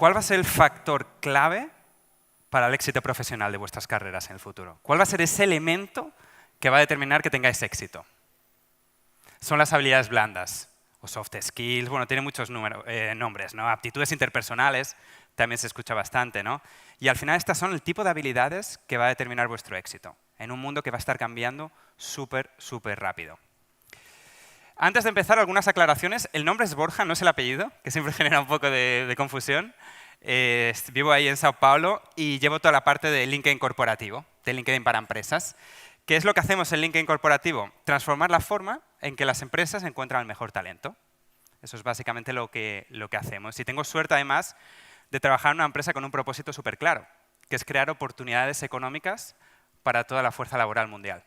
¿cuál va a ser el factor clave para el éxito profesional de vuestras carreras en el futuro? ¿Cuál va a ser ese elemento que va a determinar que tengáis éxito? Son las habilidades blandas o soft skills, bueno, tiene muchos nombres, ¿no? Aptitudes interpersonales, también se escucha bastante, ¿no? Y al final estas son el tipo de habilidades que va a determinar vuestro éxito en un mundo que va a estar cambiando súper, súper rápido. Antes de empezar, algunas aclaraciones. El nombre es Borja, no es el apellido, que siempre genera un poco de confusión. Vivo ahí en Sao Paulo y llevo toda la parte de LinkedIn corporativo, de LinkedIn para empresas. ¿Qué es lo que hacemos en LinkedIn corporativo? Transformar la forma en que las empresas encuentran el mejor talento. Eso es básicamente lo que hacemos. Y tengo suerte, además, de trabajar en una empresa con un propósito súper claro, que es crear oportunidades económicas para toda la fuerza laboral mundial.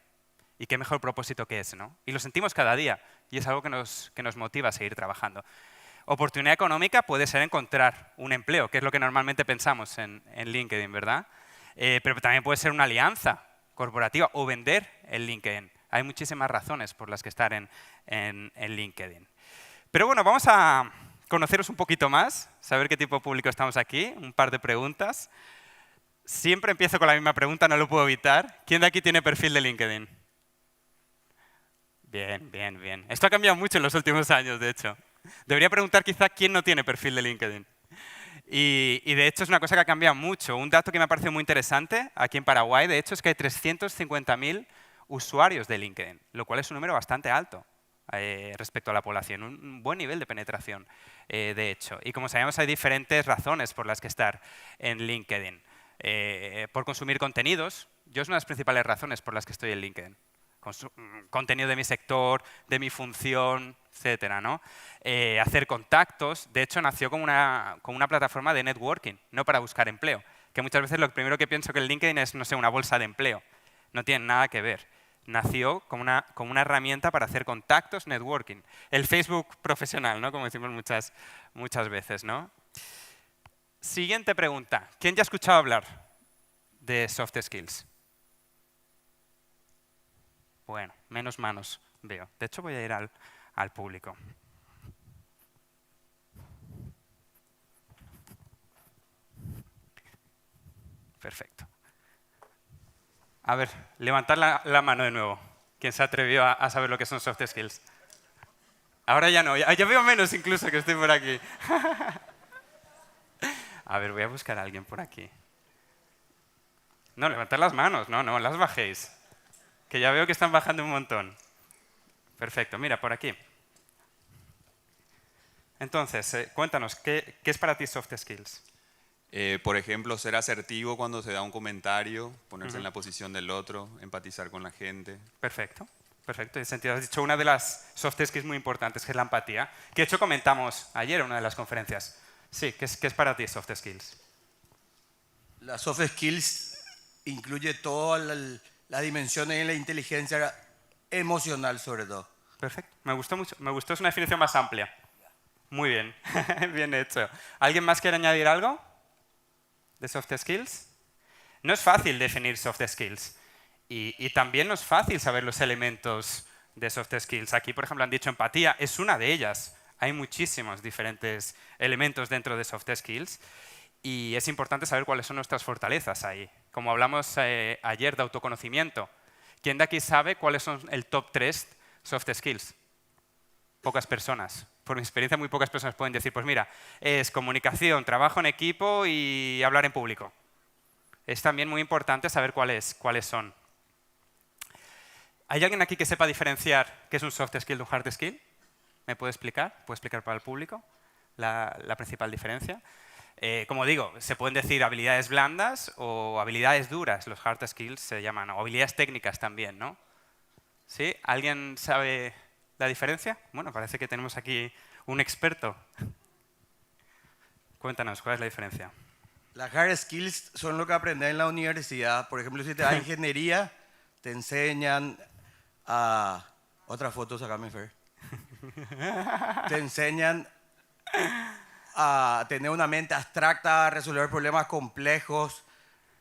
Y qué mejor propósito que ese, ¿no? Y lo sentimos cada día, y es algo que nos motiva a seguir trabajando. Oportunidad económica puede ser encontrar un empleo, que es lo que normalmente pensamos en LinkedIn, ¿verdad? Pero también puede ser una alianza corporativa o vender en LinkedIn. Hay muchísimas razones por las que estar en LinkedIn. Pero bueno, vamos a conoceros un poquito más, saber qué tipo de público estamos aquí, un par de preguntas. Siempre empiezo con la misma pregunta, no lo puedo evitar. ¿Quién de aquí tiene perfil de LinkedIn? Bien, bien, bien. Esto ha cambiado mucho en los últimos años, de hecho. Debería preguntar quizá quién no tiene perfil de LinkedIn. Y de hecho es una cosa que ha cambiado mucho. Un dato que me ha parecido muy interesante aquí en Paraguay, de hecho, es que hay 350.000 usuarios de LinkedIn, lo cual es un número bastante alto respecto a la población, un buen nivel de penetración, de hecho. Y como sabemos, hay diferentes razones por las que estar en LinkedIn. Por consumir contenidos, yo es una de las principales razones por las que estoy en LinkedIn. Contenido de mi sector, de mi función, etcétera, ¿no? Hacer contactos. De hecho, nació como una plataforma de networking, no para buscar empleo. Que muchas veces lo primero que pienso que el LinkedIn es, no sé, una bolsa de empleo. No tiene nada que ver. Nació como una herramienta para hacer contactos, networking. El Facebook profesional, ¿no? Como decimos muchas veces, ¿no? Siguiente pregunta. ¿Quién ya ha escuchado hablar de soft skills? Bueno, menos manos veo. De hecho, voy a ir al público. Perfecto. A ver, levantad la mano de nuevo. ¿Quién se atrevió a saber lo que son soft skills? Ahora ya no. Ya veo menos incluso que estoy por aquí. A ver, voy a buscar a alguien por aquí. No, levantad las manos. No las bajéis. Que ya veo que están bajando un montón. Perfecto, mira, por aquí. Entonces, cuéntanos, ¿qué es para ti soft skills? Por ejemplo, ser asertivo cuando se da un comentario, ponerse en la posición del otro, empatizar con la gente. Perfecto, perfecto. En ese sentido, has dicho una de las soft skills muy importantes, que es la empatía, que de hecho comentamos ayer en una de las conferencias. Sí, ¿qué es para ti soft skills? La soft skills incluye todas las dimensiones de la inteligencia emocional, sobre todo. Perfecto, me gustó mucho. Me gustó, es una definición más amplia. Muy bien, bien hecho. ¿Alguien más quiere añadir algo de soft skills? No es fácil definir soft skills y también no es fácil saber los elementos de soft skills. Aquí, por ejemplo, han dicho empatía, es una de ellas. Hay muchísimos diferentes elementos dentro de soft skills y es importante saber cuáles son nuestras fortalezas ahí. Como hablamos ayer de autoconocimiento, ¿quién de aquí sabe cuáles son el top 3 soft skills? Pocas personas. Por mi experiencia, muy pocas personas pueden decir, pues mira, es comunicación, trabajo en equipo y hablar en público. Es también muy importante saber cuáles son. ¿Hay alguien aquí que sepa diferenciar qué es un soft skill de un hard skill? ¿Me puede explicar? ¿Puede explicar para el público la principal diferencia? Como digo, se pueden decir habilidades blandas o habilidades duras. Los hard skills se llaman, o habilidades técnicas también, ¿no? ¿Sí? ¿Alguien sabe la diferencia? Bueno, parece que tenemos aquí un experto. Cuéntanos, ¿cuál es la diferencia? Las hard skills son lo que aprendes en la universidad. Por ejemplo, si te das ingeniería, te enseñan a... Otra foto, sacame, Fer. Te enseñan a tener una mente abstracta, a resolver problemas complejos,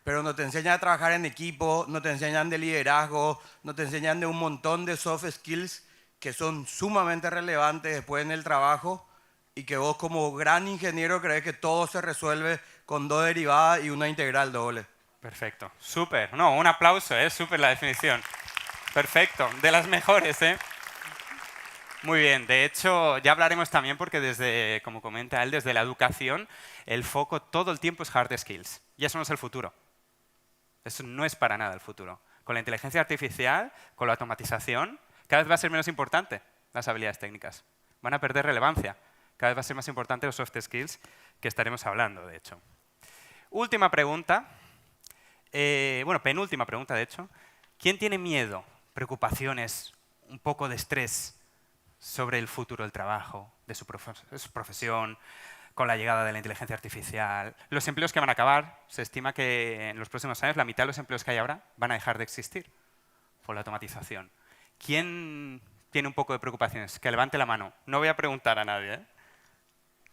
pero no te enseñan a trabajar en equipo, no te enseñan de liderazgo, no te enseñan de un montón de soft skills que son sumamente relevantes después en el trabajo y que vos como gran ingeniero crees que todo se resuelve con dos derivadas y una integral doble. Perfecto. Súper. No, un aplauso, ¿eh? Súper la definición. Perfecto. De las mejores, ¿eh? Muy bien. De hecho, ya hablaremos también porque desde, como comenta él, desde la educación, el foco todo el tiempo es hard skills. Y eso no es el futuro. Eso no es para nada el futuro. Con la inteligencia artificial, con la automatización, cada vez va a ser menos importante las habilidades técnicas. Van a perder relevancia. Cada vez va a ser más importante los soft skills que estaremos hablando, de hecho. Última pregunta. Bueno, penúltima pregunta, de hecho. ¿Quién tiene miedo, preocupaciones, un poco de estrés sobre el futuro del trabajo, de su profesión, con la llegada de la inteligencia artificial, los empleos que van a acabar? Se estima que en los próximos años la mitad de los empleos que hay ahora van a dejar de existir por la automatización. ¿Quién tiene un poco de preocupaciones? Que levante la mano. No voy a preguntar a nadie, ¿eh?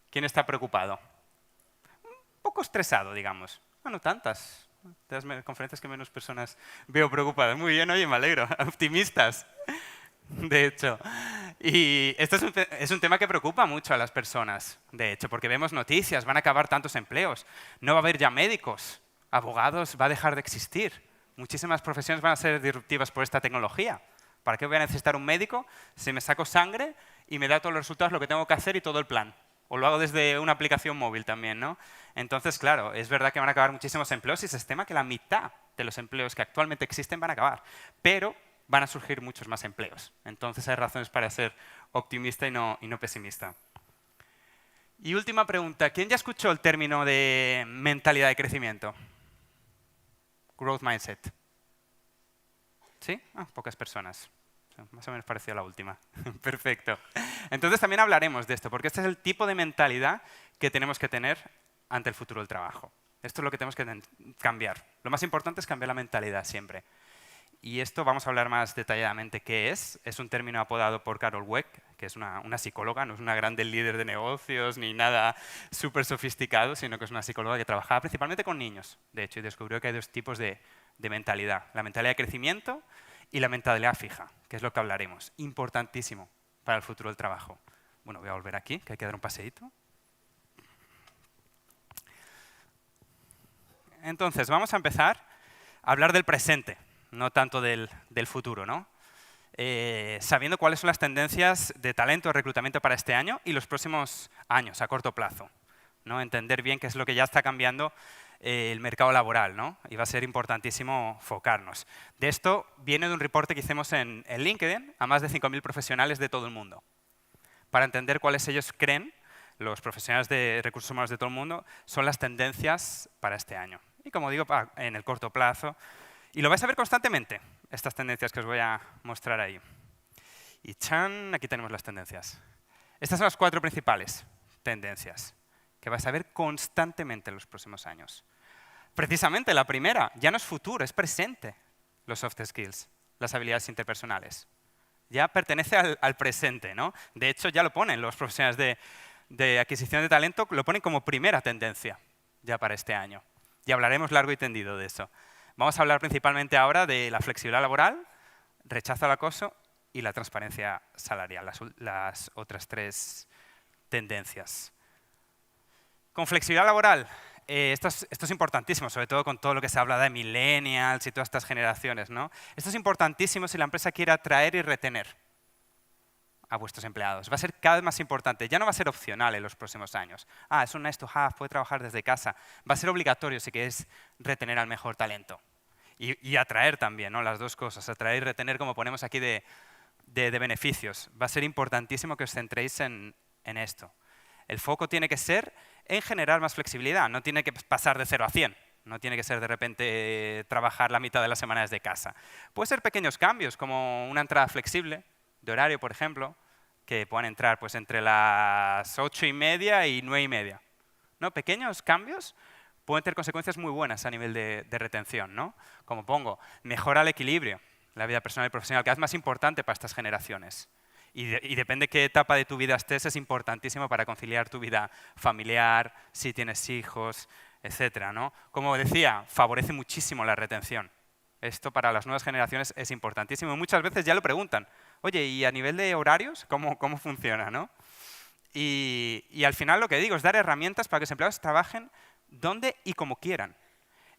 ¿Quién está preocupado? Un poco estresado, digamos. No tantas. De las conferencias que menos personas veo preocupadas. Muy bien, oye, me alegro. Optimistas, de hecho. Y esto es un tema que preocupa mucho a las personas, de hecho, porque vemos noticias, van a acabar tantos empleos, no va a haber ya médicos, abogados, va a dejar de existir. Muchísimas profesiones van a ser disruptivas por esta tecnología. ¿Para qué voy a necesitar un médico si me saco sangre y me da todos los resultados, lo que tengo que hacer y todo el plan? O lo hago desde una aplicación móvil también, ¿no? Entonces, claro, es verdad que van a acabar muchísimos empleos y se estima que la mitad de los empleos que actualmente existen van a acabar. Pero van a surgir muchos más empleos. Entonces hay razones para ser optimista y no pesimista. Y última pregunta. ¿Quién ya escuchó el término de mentalidad de crecimiento? Growth mindset. ¿Sí? Pocas personas. Más o menos parecido a la última. Perfecto. Entonces también hablaremos de esto, porque este es el tipo de mentalidad que tenemos que tener ante el futuro del trabajo. Esto es lo que tenemos que cambiar. Lo más importante es cambiar la mentalidad siempre. Y esto vamos a hablar más detalladamente qué es. Es un término apodado por Carol Dweck, que es una psicóloga, no es una grande líder de negocios ni nada súper sofisticado, sino que es una psicóloga que trabajaba principalmente con niños, de hecho, y descubrió que hay dos tipos de mentalidad. La mentalidad de crecimiento y la mentalidad fija, que es lo que hablaremos. Importantísimo para el futuro del trabajo. Bueno, voy a volver aquí, que hay que dar un paseíto. Entonces, vamos a empezar a hablar del presente, no tanto del futuro, ¿no? Sabiendo cuáles son las tendencias de talento de reclutamiento para este año y los próximos años, a corto plazo, ¿no? Entender bien qué es lo que ya está cambiando el mercado laboral, ¿no? Y va a ser importantísimo focarnos. De esto viene de un reporte que hicimos en LinkedIn a más de 5.000 profesionales de todo el mundo, para entender cuáles ellos creen, los profesionales de recursos humanos de todo el mundo, son las tendencias para este año. Y como digo, en el corto plazo. Y lo vais a ver constantemente, estas tendencias que os voy a mostrar ahí. Y ¡chan! Aquí tenemos las tendencias. Estas son las 4 principales tendencias que vais a ver constantemente en los próximos años. Precisamente la primera, ya no es futuro, es presente, los soft skills, las habilidades interpersonales. Ya pertenece al presente, ¿no? De hecho, ya lo ponen los profesionales de adquisición de talento, lo ponen como primera tendencia ya para este año. Y hablaremos largo y tendido de eso. Vamos a hablar principalmente ahora de la flexibilidad laboral, rechazo al acoso y la transparencia salarial, las otras 3 tendencias. Con flexibilidad laboral, esto es importantísimo, sobre todo con todo lo que se habla de millennials y todas estas generaciones, ¿no? Esto es importantísimo si la empresa quiere atraer y retener a vuestros empleados. Va a ser cada vez más importante. Ya no va a ser opcional en los próximos años. Es un nice to have, puede trabajar desde casa. Va a ser obligatorio si queréis retener al mejor talento. Y atraer también, ¿no? Las dos cosas, atraer y retener, como ponemos aquí de beneficios. Va a ser importantísimo que os centréis en esto. El foco tiene que ser en generar más flexibilidad, no tiene que pasar de 0 a 100. No tiene que ser de repente trabajar la mitad de la semana desde casa. Puede ser pequeños cambios, como una entrada flexible de horario, por ejemplo, que puedan entrar pues, entre las 8:30 y 9:30. ¿No? Pequeños cambios pueden tener consecuencias muy buenas a nivel de retención, ¿no? Como pongo, mejora el equilibrio, la vida personal y profesional, que es más importante para estas generaciones. Y depende de qué etapa de tu vida estés, es importantísimo para conciliar tu vida familiar, si tienes hijos, etcétera, ¿no? Como decía, favorece muchísimo la retención. Esto para las nuevas generaciones es importantísimo. Muchas veces ya lo preguntan, oye, ¿y a nivel de horarios cómo funciona, ¿no? Y al final lo que digo es dar herramientas para que los empleados trabajen donde y como quieran.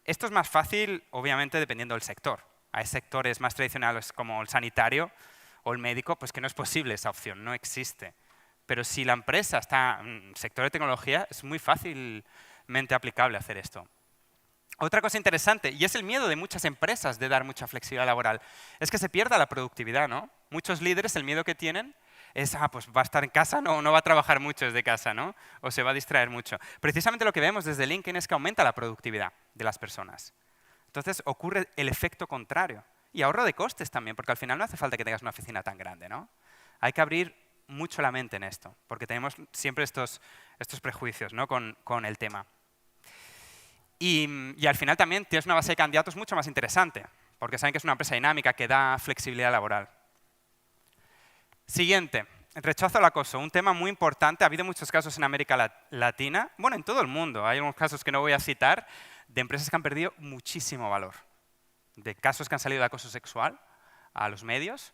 Esto es más fácil, obviamente, dependiendo del sector. Hay sectores más tradicionales como el sanitario o el médico, pues que no es posible esa opción, no existe. Pero si la empresa está en el sector de tecnología, es muy fácilmente aplicable hacer esto. Otra cosa interesante, y es el miedo de muchas empresas de dar mucha flexibilidad laboral, es que se pierda la productividad, ¿no? Muchos líderes, el miedo que tienen es, pues va a estar en casa, no va a trabajar mucho desde casa, ¿no? O se va a distraer mucho. Precisamente lo que vemos desde LinkedIn es que aumenta la productividad de las personas. Entonces ocurre el efecto contrario. Y ahorro de costes también, porque al final no hace falta que tengas una oficina tan grande, ¿no? Hay que abrir mucho la mente en esto, porque tenemos siempre estos prejuicios, ¿no? con el tema. Y al final también tienes una base de candidatos mucho más interesante, porque saben que es una empresa dinámica que da flexibilidad laboral. Siguiente, rechazo al acoso, un tema muy importante. Ha habido muchos casos en América Latina, bueno, en todo el mundo. Hay unos casos que no voy a citar, de empresas que han perdido muchísimo valor, de casos que han salido de acoso sexual a los medios,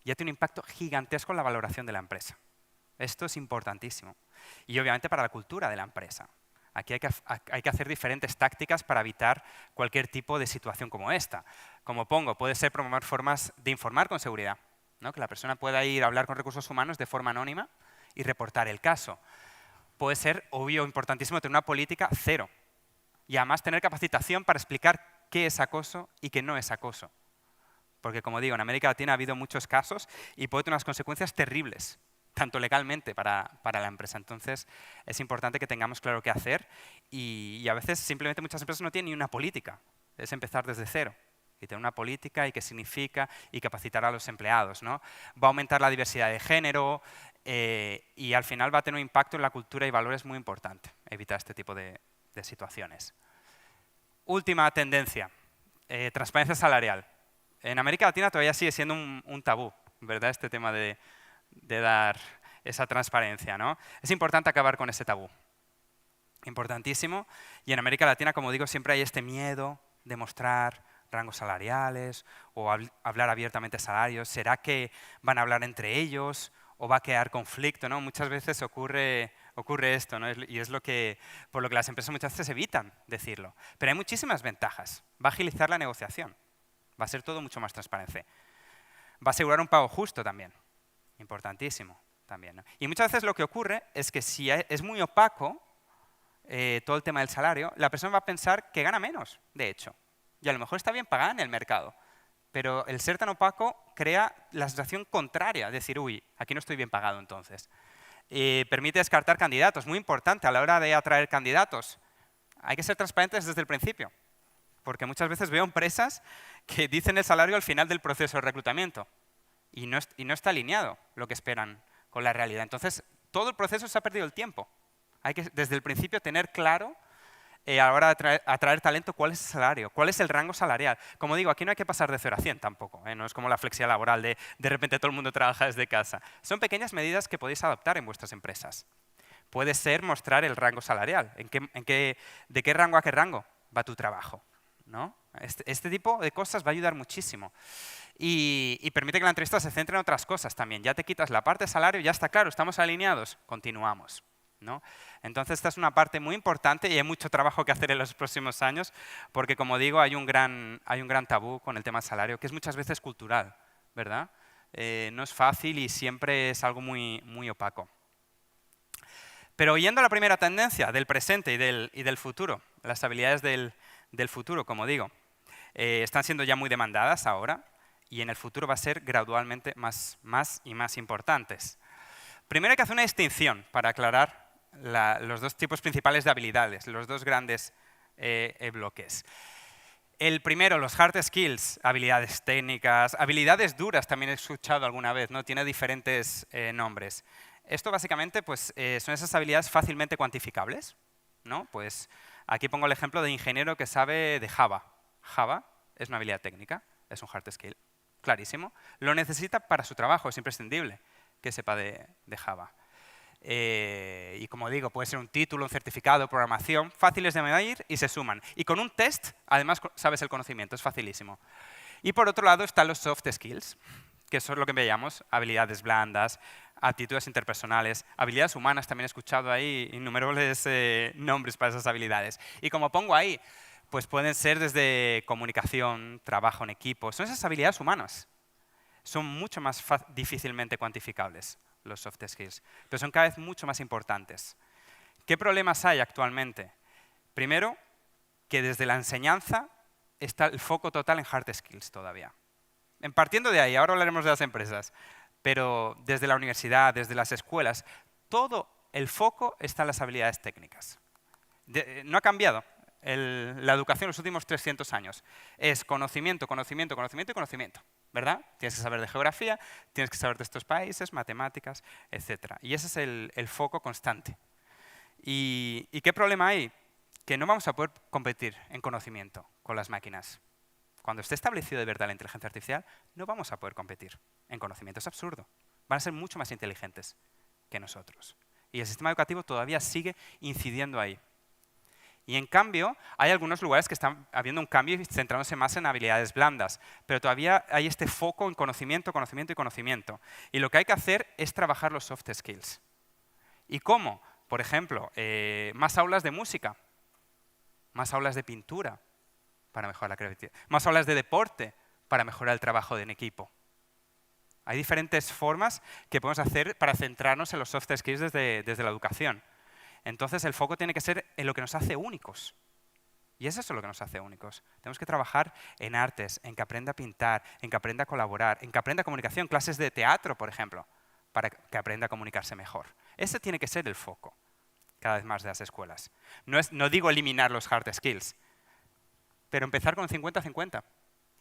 y ha tenido un impacto gigantesco en la valoración de la empresa. Esto es importantísimo. Y obviamente para la cultura de la empresa. Aquí hay que hacer diferentes tácticas para evitar cualquier tipo de situación como esta. Como pongo, puede ser promover formas de informar con seguridad, ¿no? Que la persona pueda ir a hablar con recursos humanos de forma anónima y reportar el caso. Puede ser, obvio, importantísimo tener una política cero. Y además tener capacitación para explicar qué es acoso y qué no es acoso. Porque, como digo, en América Latina ha habido muchos casos y puede tener unas consecuencias terribles, tanto legalmente para la empresa. Entonces, es importante que tengamos claro qué hacer y a veces simplemente muchas empresas no tienen ni una política. Es empezar desde cero y tener una política y qué significa y capacitar a los empleados, ¿no? Va a aumentar la diversidad de género y al final va a tener un impacto en la cultura y valores muy importante, evitar este tipo de situaciones. Última tendencia, transparencia salarial. En América Latina todavía sigue siendo un tabú, ¿verdad? Este tema de dar esa transparencia, ¿no? Es importante acabar con ese tabú. Importantísimo. Y en América Latina, como digo, siempre hay este miedo de mostrar rangos salariales o hablar abiertamente de salarios. ¿Será que van a hablar entre ellos o va a crear conflicto, ¿no? Muchas veces ocurre esto, ¿no? Y es por lo que las empresas muchas veces evitan decirlo. Pero hay muchísimas ventajas. Va a agilizar la negociación. Va a ser todo mucho más transparente. Va a asegurar un pago justo también. Importantísimo también, ¿no? Y muchas veces lo que ocurre es que si es muy opaco todo el tema del salario, la persona va a pensar que gana menos, de hecho. Y a lo mejor está bien pagada en el mercado. Pero el ser tan opaco crea la situación contraria, decir, uy, aquí no estoy bien pagado entonces. Permite descartar candidatos, muy importante a la hora de atraer candidatos. Hay que ser transparentes desde el principio. Porque muchas veces veo empresas que dicen el salario al final del proceso de reclutamiento y no está alineado lo que esperan con la realidad. Entonces, todo el proceso se ha perdido el tiempo. Hay que desde el principio tener claro a la hora de atraer talento cuál es el salario, cuál es el rango salarial. Como digo, aquí no hay que pasar de 0 a 100 tampoco, no es como la flexibilidad laboral de repente todo el mundo trabaja desde casa. Son pequeñas medidas que podéis adoptar en vuestras empresas. Puede ser mostrar el rango salarial, de qué rango a qué rango va tu trabajo, ¿no? Este tipo de cosas va a ayudar muchísimo. Y permite que la entrevista se centre en otras cosas también. Ya te quitas la parte de salario, ya está claro, estamos alineados, continuamos, ¿no? Entonces esta es una parte muy importante y hay mucho trabajo que hacer en los próximos años porque, como digo, hay un gran tabú con el tema del salario, que es muchas veces cultural, ¿verdad? No es fácil y siempre es algo muy, muy opaco. Pero yendo a la primera tendencia del presente y del futuro, las habilidades del futuro, como digo, están siendo ya muy demandadas ahora y en el futuro va a ser gradualmente más y más importantes. Primero hay que hacer una distinción para aclarar los dos tipos principales de habilidades, los dos grandes bloques. El primero, los hard skills, habilidades técnicas, habilidades duras, también he escuchado alguna vez, ¿no? Tiene diferentes nombres. Esto básicamente pues, son esas habilidades fácilmente cuantificables, ¿no? Pues aquí pongo el ejemplo de ingeniero que sabe de Java. Java es una habilidad técnica, es un hard skill, clarísimo. Lo necesita para su trabajo, es imprescindible que sepa de Java. Y como digo, puede ser un título, un certificado, programación, fáciles de medir y se suman. Y con un test, además, sabes el conocimiento, es facilísimo. Y por otro lado están los soft skills, que son lo que veíamos, habilidades blandas, aptitudes interpersonales, habilidades humanas, también he escuchado ahí innumerables nombres para esas habilidades. Y como pongo ahí, pues pueden ser desde comunicación, trabajo en equipo, son esas habilidades humanas. Son mucho más difícilmente cuantificables los soft skills, pero son cada vez mucho más importantes. ¿Qué problemas hay actualmente? Primero, que desde la enseñanza está el foco total en hard skills todavía. Partiendo de ahí, ahora hablaremos de las empresas, pero desde la universidad, desde las escuelas, todo el foco está en las habilidades técnicas. No ha cambiado la educación en los últimos 300 años. Es conocimiento, conocimiento, conocimiento y conocimiento, ¿verdad? Tienes que saber de geografía, tienes que saber de estos países, matemáticas, etc. Y ese es el foco constante. ¿Y qué problema hay? Que no vamos a poder competir en conocimiento con las máquinas. Cuando esté establecido de verdad la inteligencia artificial, no vamos a poder competir en conocimiento. Es absurdo. Van a ser mucho más inteligentes que nosotros. Y el sistema educativo todavía sigue incidiendo ahí. Y en cambio, hay algunos lugares que están habiendo un cambio y centrándose más en habilidades blandas. Pero todavía hay este foco en conocimiento, conocimiento y conocimiento. Y lo que hay que hacer es trabajar los soft skills. ¿Y cómo? Por ejemplo, más aulas de música, más aulas de pintura, para mejorar la creatividad. Más aulas de deporte para mejorar el trabajo en equipo. Hay diferentes formas que podemos hacer para centrarnos en los soft skills desde la educación. Entonces el foco tiene que ser en lo que nos hace únicos. Y es eso lo que nos hace únicos. Tenemos que trabajar en artes, en que aprenda a pintar, en que aprenda a colaborar, en que aprenda comunicación, clases de teatro, por ejemplo, para que aprenda a comunicarse mejor. Ese tiene que ser el foco cada vez más de las escuelas. No digo eliminar los hard skills, pero empezar con 50-50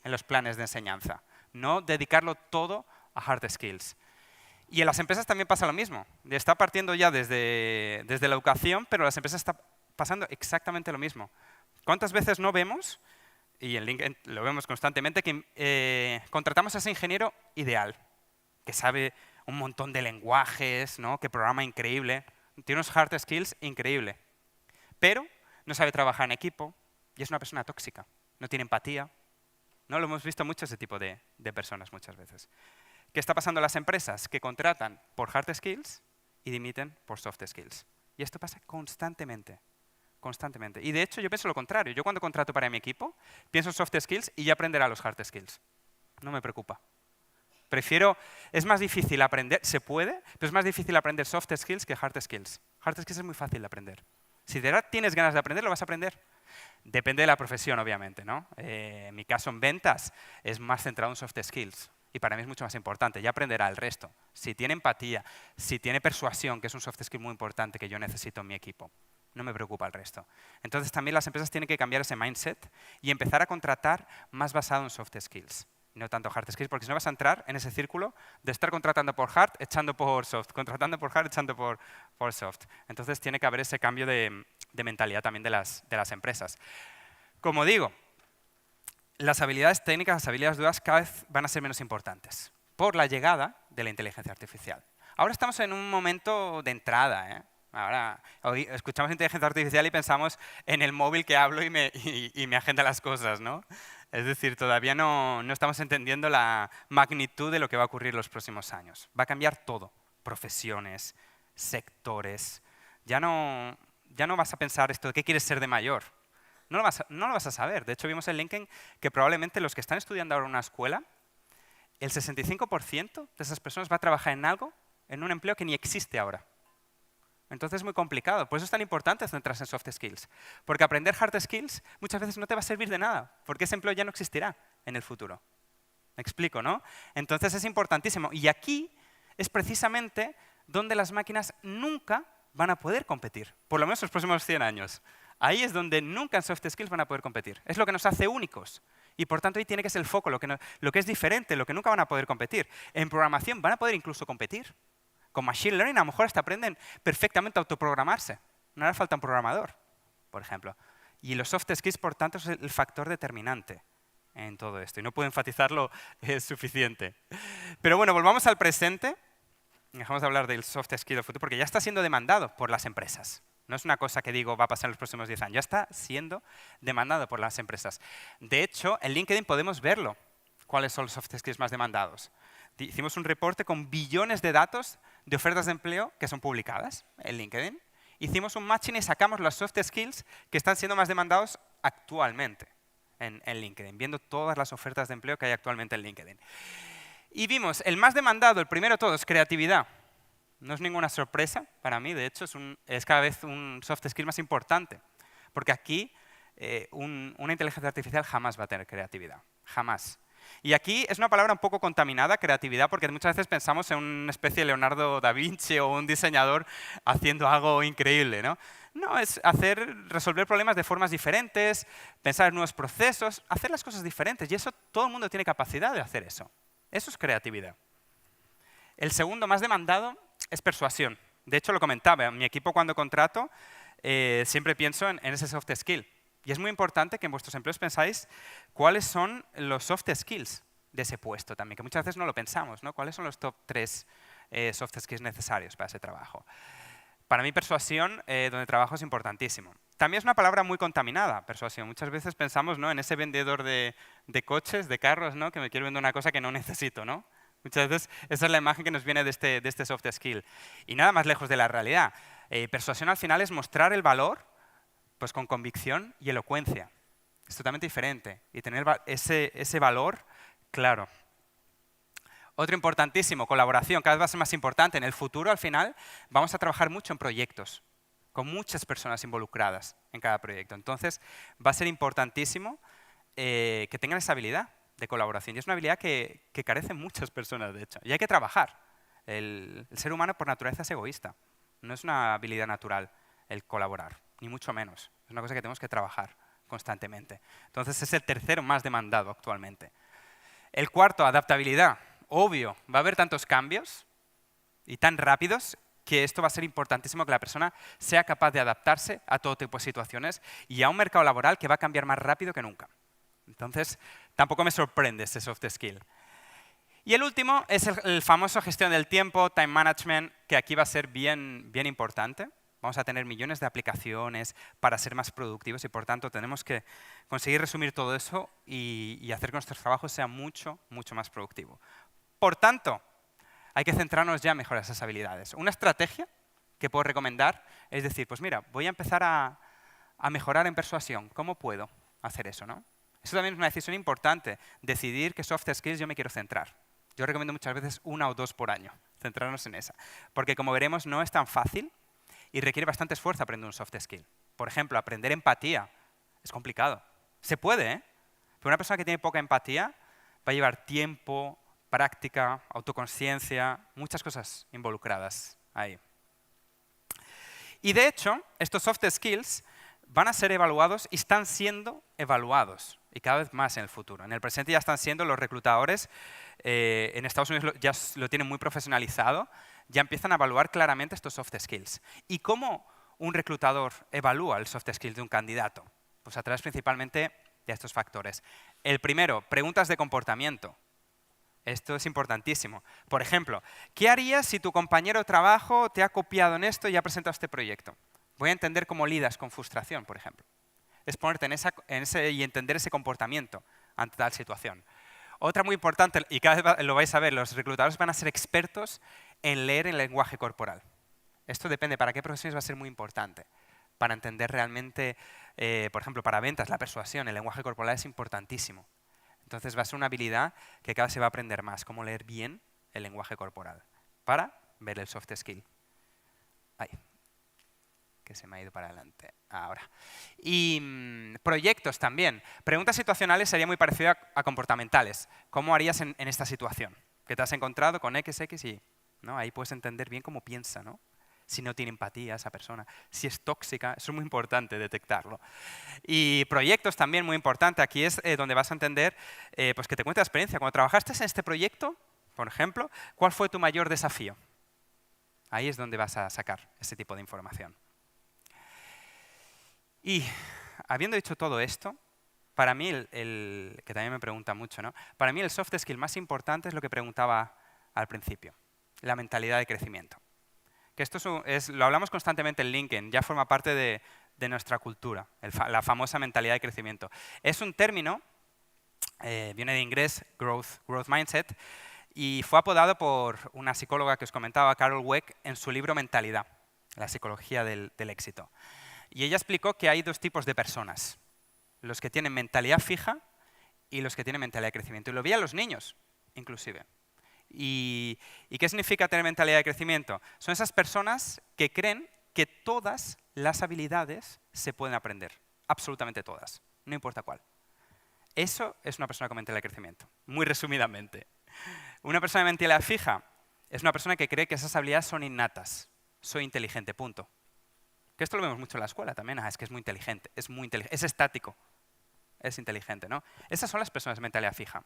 en los planes de enseñanza. No dedicarlo todo a hard skills. Y en las empresas también pasa lo mismo. Está partiendo ya desde la educación, pero en las empresas está pasando exactamente lo mismo. ¿Cuántas veces no vemos, y en LinkedIn lo vemos constantemente, que contratamos a ese ingeniero ideal, que sabe un montón de lenguajes, ¿no? Que programa increíble, tiene unos hard skills increíbles, pero no sabe trabajar en equipo, y es una persona tóxica, no tiene empatía. ¿No? Lo hemos visto mucho ese tipo de personas muchas veces. ¿Qué está pasando en las empresas? Que contratan por hard skills y dimiten por soft skills. Y esto pasa constantemente, constantemente. Y de hecho yo pienso lo contrario. Yo cuando contrato para mi equipo, pienso en soft skills y ya aprenderá los hard skills. No me preocupa. Es más difícil aprender, se puede, pero es más difícil aprender soft skills que hard skills. Hard skills es muy fácil de aprender. Si de verdad tienes ganas de aprender, lo vas a aprender. Depende de la profesión, obviamente, ¿no? En mi caso, en ventas, es más centrado en soft skills. Y para mí es mucho más importante. Ya aprenderá el resto. Si tiene empatía, si tiene persuasión, que es un soft skill muy importante que yo necesito en mi equipo, no me preocupa el resto. Entonces también las empresas tienen que cambiar ese mindset y empezar a contratar más basado en soft skills. No tanto hard skills, porque si no vas a entrar en ese círculo de estar contratando por hard, echando por soft, contratando por hard, echando por soft. Entonces tiene que haber ese cambio de mentalidad también de las empresas. Como digo, las habilidades técnicas, las habilidades duras cada vez van a ser menos importantes por la llegada de la inteligencia artificial. Ahora estamos en un momento de entrada, ¿eh? Ahora escuchamos inteligencia artificial y pensamos en el móvil que hablo y me agenda las cosas, ¿no? Es decir, todavía no estamos entendiendo la magnitud de lo que va a ocurrir en los próximos años. Va a cambiar todo, profesiones, sectores. Ya no vas a pensar esto de qué quieres ser de mayor. No lo vas a saber. De hecho, vimos en LinkedIn que probablemente los que están estudiando ahora en una escuela, el 65% de esas personas va a trabajar en algo, en un empleo que ni existe ahora. Entonces es muy complicado. Por eso es tan importante centrarse en soft skills. Porque aprender hard skills muchas veces no te va a servir de nada, porque ese empleo ya no existirá en el futuro. ¿Me explico, no? Entonces es importantísimo. Y aquí es precisamente donde las máquinas nunca van a poder competir, por lo menos en los próximos 100 años. Ahí es donde nunca en soft skills van a poder competir. Es lo que nos hace únicos. Y por tanto ahí tiene que ser el foco, lo que es diferente, lo que nunca van a poder competir. En programación van a poder incluso competir. Con Machine Learning a lo mejor hasta aprenden perfectamente a autoprogramarse. No hará falta un programador, por ejemplo. Y los soft skills, por tanto, es el factor determinante en todo esto. Y no puedo enfatizarlo suficiente. Pero bueno, volvamos al presente. Dejamos de hablar del soft skill del futuro, porque ya está siendo demandado por las empresas. No es una cosa que digo va a pasar en los próximos 10 años. Ya está siendo demandado por las empresas. De hecho, en LinkedIn podemos verlo. cuáles son los soft skills más demandados. Hicimos un reporte con billones de datos de ofertas de empleo que son publicadas en LinkedIn. Hicimos un matching y sacamos los soft skills que están siendo más demandados actualmente en LinkedIn, viendo todas las ofertas de empleo que hay actualmente en LinkedIn. Y vimos, el más demandado, el primero de todos, creatividad. No es ninguna sorpresa para mí, de hecho es cada vez un soft skill más importante, porque aquí una inteligencia artificial jamás va a tener creatividad, jamás. Y aquí es una palabra un poco contaminada, creatividad, porque muchas veces pensamos en una especie de Leonardo da Vinci o un diseñador haciendo algo increíble, ¿no? No, es resolver problemas de formas diferentes, pensar en nuevos procesos, hacer las cosas diferentes. Y eso, todo el mundo tiene capacidad de hacer eso. Eso es creatividad. El segundo más demandado es persuasión. De hecho, lo comentaba, en mi equipo cuando contrato siempre pienso en ese soft skill. Y es muy importante que en vuestros empleos pensáis cuáles son los soft skills de ese puesto también, que muchas veces no lo pensamos, ¿no? ¿Cuáles son los top 3 soft skills necesarios para ese trabajo? Para mí, persuasión, donde trabajo, es importantísimo. También es una palabra muy contaminada, persuasión. Muchas veces pensamos, ¿no?, en ese vendedor de coches, de carros, ¿no?, que me quiere vender una cosa que no necesito, ¿no? Muchas veces esa es la imagen que nos viene de este soft skill. Y nada más lejos de la realidad. Persuasión al final es mostrar el valor pues con convicción y elocuencia. Es totalmente diferente. Y tener ese valor claro. Otro importantísimo, colaboración. Cada vez va a ser más importante. En el futuro, al final, vamos a trabajar mucho en proyectos, con muchas personas involucradas en cada proyecto. Entonces, va a ser importantísimo que tengan esa habilidad de colaboración. Y es una habilidad que carecen muchas personas, de hecho. Y hay que trabajar. El ser humano, por naturaleza, es egoísta. No es una habilidad natural el colaborar, ni mucho menos. Es una cosa que tenemos que trabajar constantemente. Entonces, es el tercero más demandado actualmente. El cuarto, adaptabilidad. Obvio, va a haber tantos cambios y tan rápidos que esto va a ser importantísimo, que la persona sea capaz de adaptarse a todo tipo de situaciones y a un mercado laboral que va a cambiar más rápido que nunca. Entonces, tampoco me sorprende este soft skill. Y el último es el famoso gestión del tiempo, time management, que aquí va a ser bien importante. Vamos a tener millones de aplicaciones para ser más productivos y, por tanto, tenemos que conseguir resumir todo eso y hacer que nuestros trabajos sean mucho más productivos. Por tanto, hay que centrarnos ya en mejorar esas habilidades. Una estrategia que puedo recomendar es decir, pues mira, voy a empezar a mejorar en persuasión. ¿Cómo puedo hacer eso, no? Eso también es una decisión importante, decidir qué soft skills yo me quiero centrar. Yo recomiendo muchas veces 1 o 2 por año, centrarnos en esa. Porque, como veremos, no es tan fácil y requiere bastante esfuerzo aprender un soft skill. Por ejemplo, aprender empatía es complicado. Se puede, ¿eh? Pero una persona que tiene poca empatía va a llevar tiempo, práctica, autoconsciencia, muchas cosas involucradas ahí. Y de hecho, estos soft skills van a ser evaluados y están siendo evaluados, y cada vez más en el futuro. En el presente ya están siendo los reclutadores, en Estados Unidos ya lo tienen muy profesionalizado, ya empiezan a evaluar claramente estos soft skills. ¿Y cómo un reclutador evalúa el soft skills de un candidato? Pues a través principalmente de estos factores. El primero, preguntas de comportamiento. Esto es importantísimo. Por ejemplo, ¿qué harías si tu compañero de trabajo te ha copiado en esto y ha presentado este proyecto? Voy a entender cómo lidias con frustración, por ejemplo. Es ponerte y entender ese comportamiento ante tal situación. Otra muy importante, y cada vez lo vais a ver, los reclutadores van a ser expertos en leer el lenguaje corporal. Esto depende, para qué profesiones va a ser muy importante. Para entender realmente, por ejemplo, para ventas, la persuasión, el lenguaje corporal es importantísimo. Entonces va a ser una habilidad que cada vez se va a aprender más, cómo leer bien el lenguaje corporal, para ver el soft skill. Ay, que se me ha ido para adelante. Ahora. Y proyectos también. Preguntas situacionales sería muy parecido a comportamentales. ¿Cómo harías en esta situación? Que te has encontrado con X, X y... ¿no? Ahí puedes entender bien cómo piensa, ¿no? Si no tiene empatía esa persona, si es tóxica, eso es muy importante detectarlo. Y proyectos también muy importante. Aquí es donde vas a entender pues que te cuente la experiencia. Cuando trabajaste en este proyecto, por ejemplo, ¿cuál fue tu mayor desafío? Ahí es donde vas a sacar ese tipo de información. Y habiendo dicho todo esto, para mí, que también me pregunta mucho, ¿no? Para mí el soft skill más importante es lo que preguntaba al principio, la mentalidad de crecimiento. Que esto lo hablamos constantemente en LinkedIn, ya forma parte de nuestra cultura, la famosa mentalidad de crecimiento. Es un término viene de inglés growth mindset, y fue apodado por una psicóloga que os comentaba, Carol Dweck, en su libro Mentalidad, la psicología del éxito. Y ella explicó que hay dos tipos de personas, los que tienen mentalidad fija y los que tienen mentalidad de crecimiento. Y lo veía en los niños, inclusive. ¿Y qué significa tener mentalidad de crecimiento? Son esas personas que creen que todas las habilidades se pueden aprender, absolutamente todas, no importa cuál. Eso es una persona con mentalidad de crecimiento, muy resumidamente. Una persona de mentalidad fija es una persona que cree que esas habilidades son innatas, soy inteligente, punto. Que esto lo vemos mucho en la escuela también, es que es muy inteligente, es estático, es inteligente, ¿no? Esas son las personas de mentalidad fija.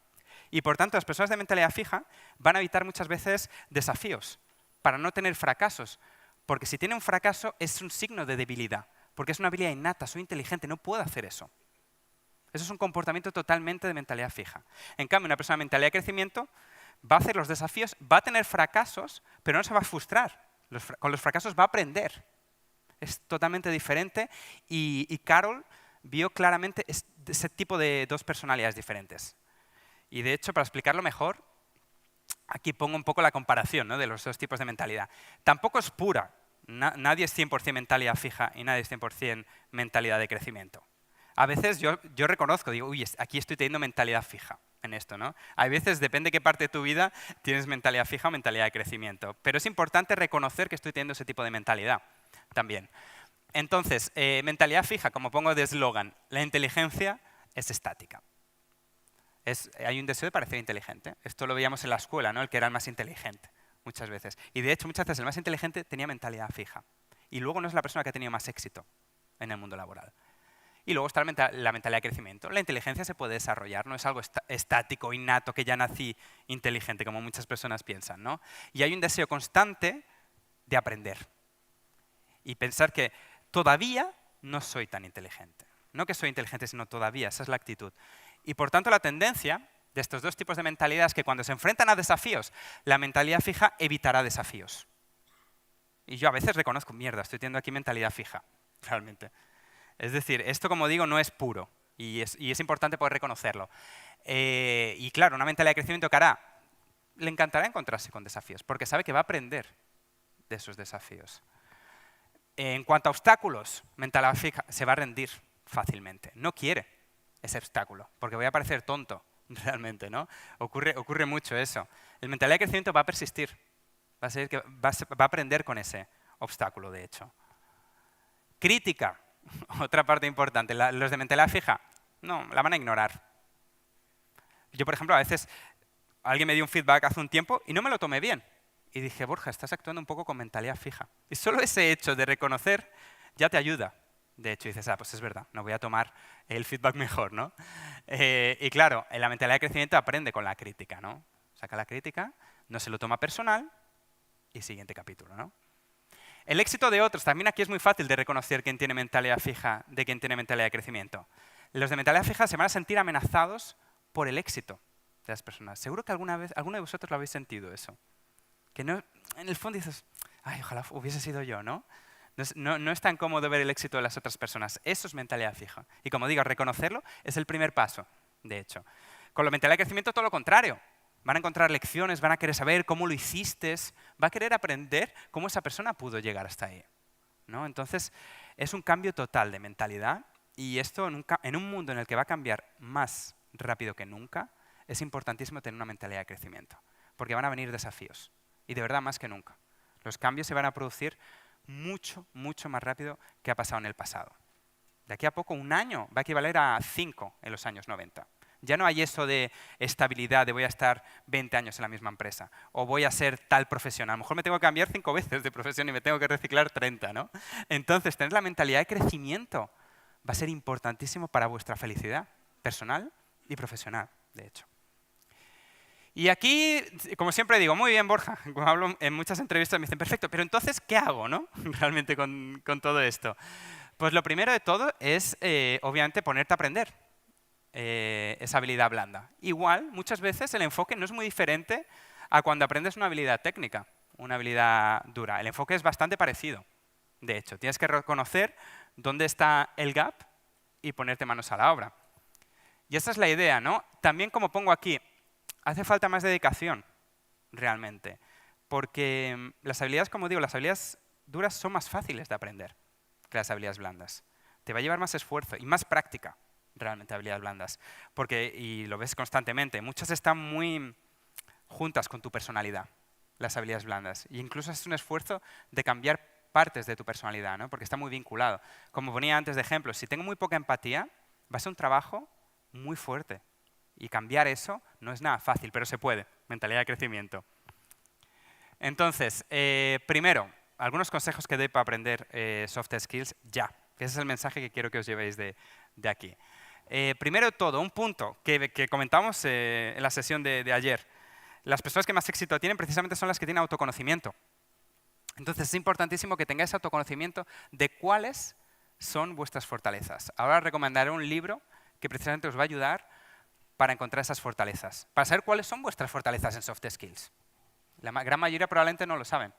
Y por tanto, las personas de mentalidad fija van a evitar muchas veces desafíos para no tener fracasos, porque si tiene un fracaso es un signo de debilidad, porque es una habilidad innata, soy inteligente, no puedo hacer eso. Eso es un comportamiento totalmente de mentalidad fija. En cambio, una persona de mentalidad de crecimiento va a hacer los desafíos, va a tener fracasos, pero no se va a frustrar. Con los fracasos va a aprender. Es totalmente diferente y Carol vio claramente ese tipo de dos personalidades diferentes. Y de hecho, para explicarlo mejor, aquí pongo un poco la comparación, ¿no?, de los dos tipos de mentalidad. Tampoco es pura. Nadie es 100% mentalidad fija y nadie es 100% mentalidad de crecimiento. A veces yo reconozco, digo, uy, aquí estoy teniendo mentalidad fija en esto, ¿no? A veces, depende de qué parte de tu vida tienes mentalidad fija o mentalidad de crecimiento. Pero es importante reconocer que estoy teniendo ese tipo de mentalidad también. Entonces, mentalidad fija, como pongo de eslogan, la inteligencia es estática. Hay un deseo de parecer inteligente. Esto lo veíamos en la escuela, ¿no?, el que era el más inteligente, muchas veces. Y de hecho, muchas veces el más inteligente tenía mentalidad fija. Y luego no es la persona que ha tenido más éxito en el mundo laboral. Y luego está la mentalidad de crecimiento. La inteligencia se puede desarrollar, no es algo estático, innato, que ya nací inteligente, como muchas personas piensan, ¿no? Y hay un deseo constante de aprender. Y pensar que todavía no soy tan inteligente. No que soy inteligente, sino todavía, esa es la actitud. Y por tanto la tendencia de estos dos tipos de mentalidad es que cuando se enfrentan a desafíos, la mentalidad fija evitará desafíos. Y yo a veces reconozco, mierda, estoy teniendo aquí mentalidad fija, realmente. Es decir, esto, como digo, no es puro y es importante poder reconocerlo. Y claro, una mentalidad de crecimiento que hará, le encantará encontrarse con desafíos porque sabe que va a aprender de esos desafíos. En cuanto a obstáculos, mentalidad fija se va a rendir fácilmente. No quiere ese obstáculo porque voy a parecer tonto realmente, ¿no? Ocurre mucho eso. El mentalidad de crecimiento va a persistir, va a aprender con ese obstáculo, de hecho. Crítica. Otra parte importante, los de mentalidad fija, no, la van a ignorar. Yo, por ejemplo, a veces alguien me dio un feedback hace un tiempo y no me lo tomé bien. Y dije, Borja, estás actuando un poco con mentalidad fija. Y solo ese hecho de reconocer ya te ayuda. De hecho, dices, pues es verdad, no voy a tomar el feedback mejor, ¿no? Y claro, en la mentalidad de crecimiento aprende con la crítica, ¿no? Saca la crítica, no se lo toma personal y siguiente capítulo, ¿no? El éxito de otros, también aquí es muy fácil de reconocer quién tiene mentalidad fija de quién tiene mentalidad de crecimiento. Los de mentalidad fija se van a sentir amenazados por el éxito de las personas. Seguro que alguno de vosotros lo habéis sentido eso. Que no, en el fondo dices, ay, ojalá hubiese sido yo, ¿no? No es tan cómodo ver el éxito de las otras personas. Eso es mentalidad fija. Y como digo, reconocerlo es el primer paso, de hecho. Con la mentalidad de crecimiento todo lo contrario. Van a encontrar lecciones, van a querer saber cómo lo hiciste, va a querer aprender cómo esa persona pudo llegar hasta ahí, ¿no? Entonces, es un cambio total de mentalidad y esto en un mundo en el que va a cambiar más rápido que nunca, es importantísimo tener una mentalidad de crecimiento, porque van a venir desafíos y de verdad más que nunca. Los cambios se van a producir mucho, mucho más rápido que ha pasado en el pasado. De aquí a poco, un año va a equivaler a 5 en los años 90. Ya no hay eso de estabilidad, de voy a estar 20 años en la misma empresa o voy a ser tal profesional. A lo mejor me tengo que cambiar 5 veces de profesión y me tengo que reciclar 30, ¿no? Entonces, tener la mentalidad de crecimiento va a ser importantísimo para vuestra felicidad personal y profesional, de hecho. Y aquí, como siempre digo, muy bien, Borja, como hablo en muchas entrevistas me dicen, perfecto, pero entonces, ¿qué hago, no? Realmente con todo esto. Pues lo primero de todo es, obviamente, ponerte a aprender. Esa habilidad blanda. Igual, muchas veces el enfoque no es muy diferente a cuando aprendes una habilidad técnica, una habilidad dura. El enfoque es bastante parecido. De hecho, tienes que reconocer dónde está el gap y ponerte manos a la obra. Y esa es la idea, ¿no? También, como pongo aquí, hace falta más dedicación, realmente. Porque las habilidades, como digo, las habilidades duras son más fáciles de aprender que las habilidades blandas. Te va a llevar más esfuerzo y más práctica, realmente, habilidades blandas. Porque, y lo ves constantemente, muchas están muy juntas con tu personalidad, las habilidades blandas. E incluso es un esfuerzo de cambiar partes de tu personalidad, ¿no? Porque está muy vinculado. Como ponía antes de ejemplo, si tengo muy poca empatía, va a ser un trabajo muy fuerte. Y cambiar eso no es nada fácil, pero se puede. Mentalidad de crecimiento. Entonces, primero, algunos consejos que doy para aprender soft skills ya. Ese es el mensaje que quiero que os llevéis de aquí. Primero de todo, un punto que comentamos en la sesión de ayer. Las personas que más éxito tienen precisamente son las que tienen autoconocimiento. Entonces es importantísimo que tengáis autoconocimiento de cuáles son vuestras fortalezas. Ahora recomendaré un libro que precisamente os va a ayudar para encontrar esas fortalezas, para saber cuáles son vuestras fortalezas en soft skills. La gran mayoría probablemente no lo saben.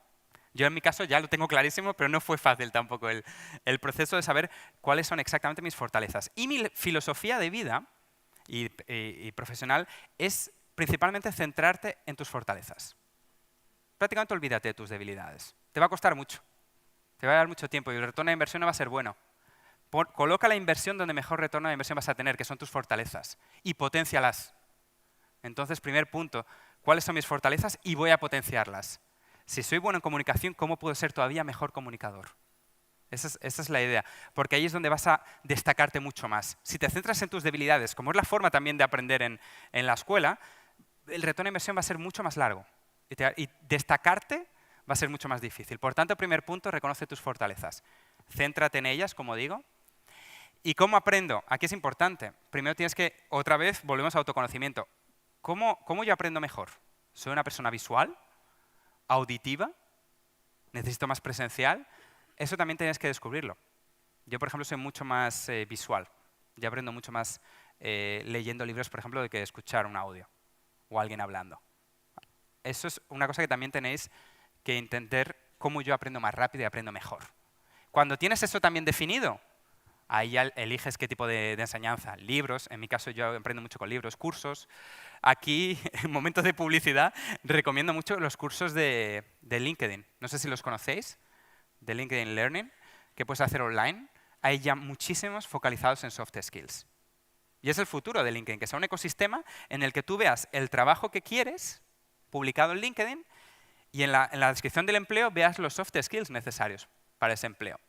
Yo en mi caso ya lo tengo clarísimo, pero no fue fácil tampoco el proceso de saber cuáles son exactamente mis fortalezas. Y mi filosofía de vida y profesional es principalmente centrarte en tus fortalezas. Prácticamente olvídate de tus debilidades. Te va a costar mucho. Te va a dar mucho tiempo y el retorno de inversión no va a ser bueno. Coloca la inversión donde mejor retorno de inversión vas a tener, que son tus fortalezas, y potencialas. Entonces, primer punto, ¿cuáles son mis fortalezas? Y voy a potenciarlas. Si soy bueno en comunicación, ¿cómo puedo ser todavía mejor comunicador? Esa es la idea, porque ahí es donde vas a destacarte mucho más. Si te centras en tus debilidades, como es la forma también de aprender en la escuela, el retorno de inversión va a ser mucho más largo y destacarte va a ser mucho más difícil. Por tanto, primer punto, reconoce tus fortalezas. Céntrate en ellas, como digo. ¿Y cómo aprendo? Aquí es importante. Primero tienes que, otra vez, volvemos a autoconocimiento. ¿Cómo yo aprendo mejor? ¿Soy una persona visual? ¿Auditiva? ¿Necesito más presencial? Eso también tienes que descubrirlo. Yo, por ejemplo, soy mucho más visual. Yo aprendo mucho más leyendo libros, por ejemplo, de que escuchar un audio o alguien hablando. Eso es una cosa que también tenéis que entender cómo yo aprendo más rápido y aprendo mejor. Cuando tienes eso también definido, ahí ya eliges qué tipo de enseñanza. Libros, en mi caso yo aprendo mucho con libros, cursos. Aquí, en momentos de publicidad, recomiendo mucho los cursos de LinkedIn. No sé si los conocéis, de LinkedIn Learning, que puedes hacer online. Hay ya muchísimos focalizados en soft skills. Y es el futuro de LinkedIn, que sea un ecosistema en el que tú veas el trabajo que quieres, publicado en LinkedIn, y en la descripción del empleo veas los soft skills necesarios para ese empleo.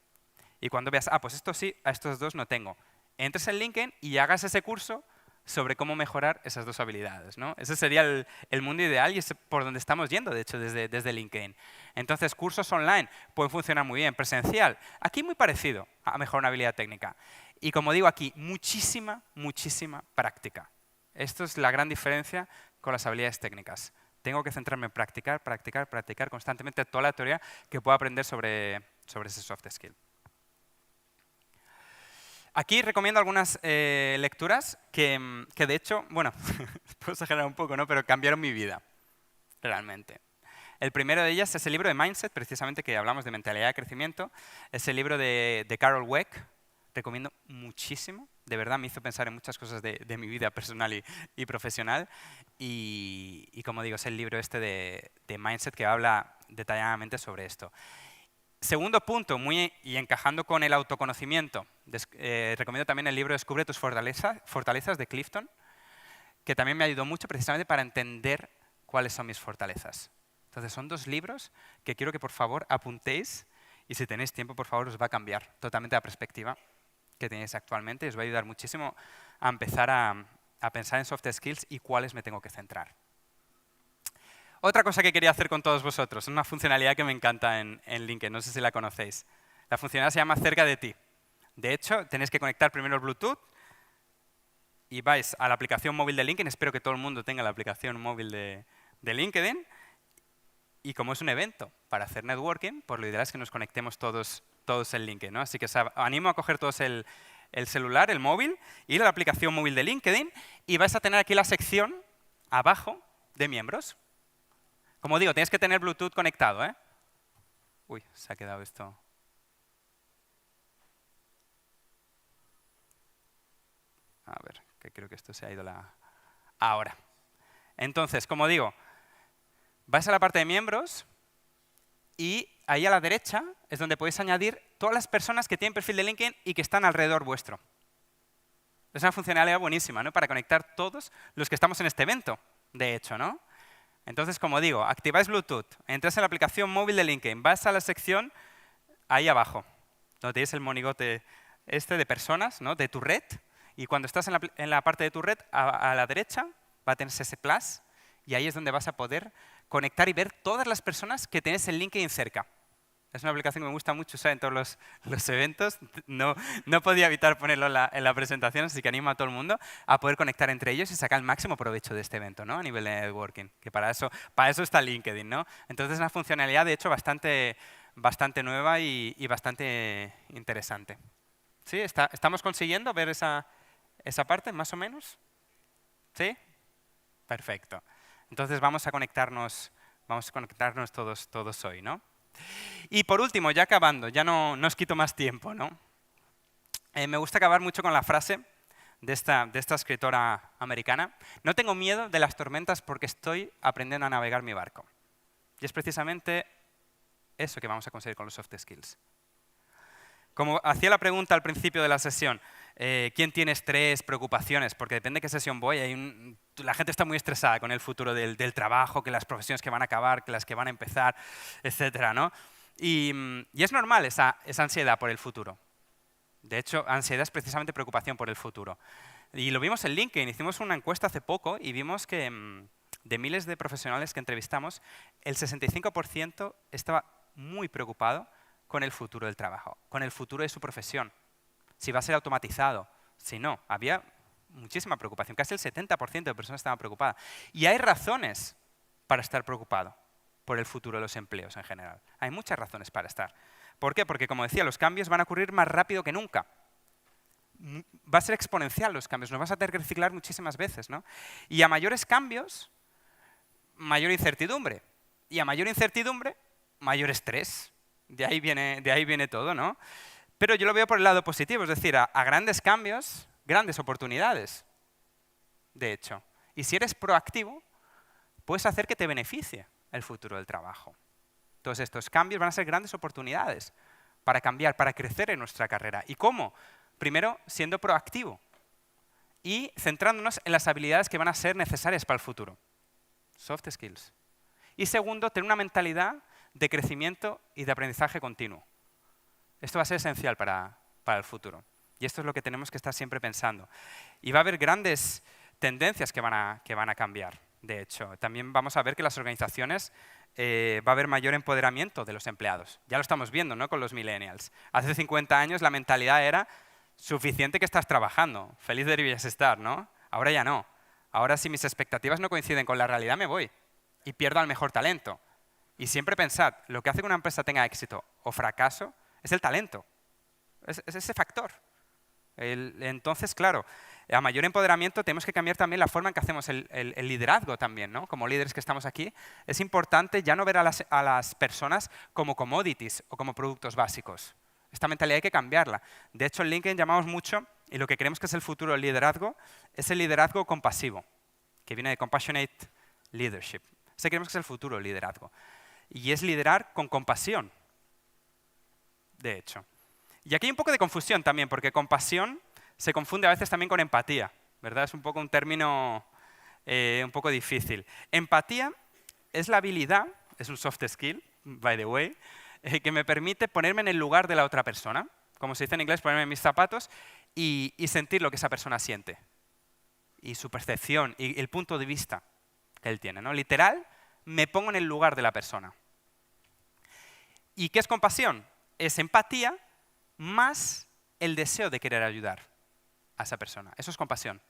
Y cuando veas, pues esto sí, a estos dos no tengo, entres en LinkedIn y hagas ese curso sobre cómo mejorar esas dos habilidades, ¿no? Ese sería el mundo ideal y es por donde estamos yendo, de hecho, desde LinkedIn. Entonces, cursos online pueden funcionar muy bien. Presencial, aquí muy parecido a mejorar una habilidad técnica. Y como digo aquí, muchísima, muchísima práctica. Esto es la gran diferencia con las habilidades técnicas. Tengo que centrarme en practicar, practicar, practicar constantemente toda la teoría que pueda aprender sobre ese soft skill. Aquí recomiendo algunas lecturas que de hecho, bueno, puedo exagerar un poco, ¿no? Pero cambiaron mi vida, realmente. El primero de ellas es el libro de Mindset, precisamente que hablamos de mentalidad de crecimiento. Es el libro de Carol Dweck. Recomiendo muchísimo. De verdad me hizo pensar en muchas cosas de mi vida personal y profesional. Y como digo, es el libro este de Mindset que habla detalladamente sobre esto. Segundo punto, y encajando con el autoconocimiento, recomiendo también el libro Descubre tus fortalezas de Clifton, que también me ayudó mucho precisamente para entender cuáles son mis fortalezas. Entonces son dos libros que quiero que por favor apuntéis y si tenéis tiempo por favor os va a cambiar totalmente la perspectiva que tenéis actualmente y os va a ayudar muchísimo a empezar a pensar en soft skills y cuáles me tengo que centrar. Otra cosa que quería hacer con todos vosotros, una funcionalidad que me encanta en LinkedIn, no sé si la conocéis. La funcionalidad se llama Cerca de ti. De hecho, tenéis que conectar primero el Bluetooth y vais a la aplicación móvil de LinkedIn. Espero que todo el mundo tenga la aplicación móvil de LinkedIn. Y como es un evento para hacer networking, pues lo ideal es que nos conectemos todos en LinkedIn, ¿no? Así que os animo a coger todos el celular, el móvil, ir a la aplicación móvil de LinkedIn y vais a tener aquí la sección abajo de miembros. Como digo, tienes que tener Bluetooth conectado, ¿eh? Uy, se ha quedado esto. A ver, que creo que esto se ha ido ahora. Entonces, como digo, vais a la parte de miembros y ahí a la derecha es donde podéis añadir todas las personas que tienen perfil de LinkedIn y que están alrededor vuestro. Es una funcionalidad buenísima, ¿no? Para conectar todos los que estamos en este evento, de hecho, ¿no? Entonces, como digo, activáis Bluetooth, entráis en la aplicación móvil de LinkedIn, vas a la sección ahí abajo, donde tenéis el monigote de personas, ¿no? De tu red, y cuando estás en la parte de tu red, a la derecha va a tener ese plus, y ahí es donde vas a poder conectar y ver todas las personas que tienes en LinkedIn cerca. Es una aplicación que me gusta mucho usar en todos los eventos. No podía evitar ponerlo en la presentación, así que animo a todo el mundo a poder conectar entre ellos y sacar el máximo provecho de este evento, ¿no? A nivel de networking, que para eso está LinkedIn, ¿no? Entonces es una funcionalidad, de hecho, bastante nueva y bastante interesante. ¿Sí? ¿Estamos consiguiendo ver esa parte, más o menos? ¿Sí? Perfecto. Entonces vamos a conectarnos todos hoy, ¿no? Y por último, ya acabando, ya no os quito más tiempo, ¿no? Me gusta acabar mucho con la frase de esta escritora americana: no tengo miedo de las tormentas porque estoy aprendiendo a navegar mi barco. Y es precisamente eso que vamos a conseguir con los soft skills. Como hacía la pregunta al principio de la sesión, ¿quién tiene estrés, preocupaciones? Porque depende de qué sesión voy. La gente está muy estresada con el futuro del trabajo, que las profesiones que van a acabar, que las que van a empezar, etcétera, ¿no? Y es normal esa ansiedad por el futuro. De hecho, ansiedad es precisamente preocupación por el futuro. Y lo vimos en LinkedIn. Hicimos una encuesta hace poco y vimos que de miles de profesionales que entrevistamos, el 65% estaba muy preocupado con el futuro del trabajo, con el futuro de su profesión. Si va a ser automatizado, si no. Había muchísima preocupación. Casi el 70% de personas estaban preocupadas. Y hay razones para estar preocupado por el futuro de los empleos en general. Hay muchas razones para estar. ¿Por qué? Porque, como decía, los cambios van a ocurrir más rápido que nunca. Va a ser exponencial los cambios. Nos vas a tener que reciclar muchísimas veces, ¿no? Y a mayores cambios, mayor incertidumbre. Y a mayor incertidumbre, mayor estrés. De ahí viene todo, ¿no? Pero yo lo veo por el lado positivo, es decir, a grandes cambios, grandes oportunidades, de hecho. Y si eres proactivo, puedes hacer que te beneficie el futuro del trabajo. Todos estos cambios van a ser grandes oportunidades para cambiar, para crecer en nuestra carrera. ¿Y cómo? Primero, siendo proactivo y centrándonos en las habilidades que van a ser necesarias para el futuro. Soft skills. Y segundo, tener una mentalidad de crecimiento y de aprendizaje continuo. Esto va a ser esencial para el futuro. Y esto es lo que tenemos que estar siempre pensando. Y va a haber grandes tendencias que van a cambiar, de hecho. También vamos a ver que las organizaciones va a haber mayor empoderamiento de los empleados. Ya lo estamos viendo, ¿no? Con los millennials. Hace 50 años la mentalidad era suficiente que estás trabajando. Feliz deberías estar, ¿no? Ahora ya no. Ahora si mis expectativas no coinciden con la realidad me voy y pierdo al mejor talento. Y siempre pensad, lo que hace que una empresa tenga éxito o fracaso es el talento. Es ese factor. Entonces, claro, a mayor empoderamiento tenemos que cambiar también la forma en que hacemos el liderazgo también, ¿no? Como líderes que estamos aquí, es importante ya no ver a las personas como commodities o como productos básicos. Esta mentalidad hay que cambiarla. De hecho, en LinkedIn llamamos mucho, y lo que creemos que es el futuro del liderazgo, es el liderazgo compasivo, que viene de Compassionate Leadership. Ese creemos que es el futuro del liderazgo. Y es liderar con compasión, de hecho. Y aquí hay un poco de confusión también, porque compasión se confunde a veces también con empatía, ¿verdad? Es un poco un término un poco difícil. Empatía es la habilidad, es un soft skill, by the way, que me permite ponerme en el lugar de la otra persona, como se dice en inglés, ponerme en mis zapatos y sentir lo que esa persona siente, y su percepción, y el punto de vista que él tiene, ¿no? Literal, me pongo en el lugar de la persona. ¿Y qué es compasión? Es empatía más el deseo de querer ayudar a esa persona. Eso es compasión.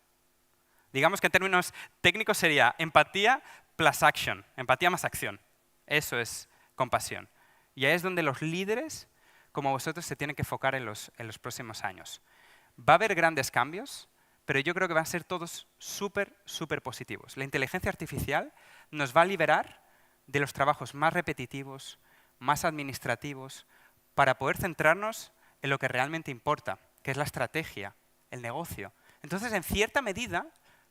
Digamos que en términos técnicos sería empatía plus action, empatía más acción. Eso es compasión. Y ahí es donde los líderes, como vosotros, se tienen que enfocar en los próximos años. Va a haber grandes cambios, pero yo creo que van a ser todos súper, súper positivos. La inteligencia artificial nos va a liberar de los trabajos más repetitivos, más administrativos, para poder centrarnos en lo que realmente importa, que es la estrategia, el negocio. Entonces, en cierta medida,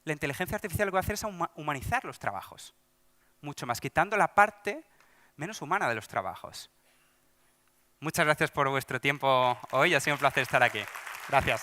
la inteligencia artificial lo que va a hacer es humanizar los trabajos. Mucho más, quitando la parte menos humana de los trabajos. Muchas gracias por vuestro tiempo hoy. Ha sido un placer estar aquí. Gracias.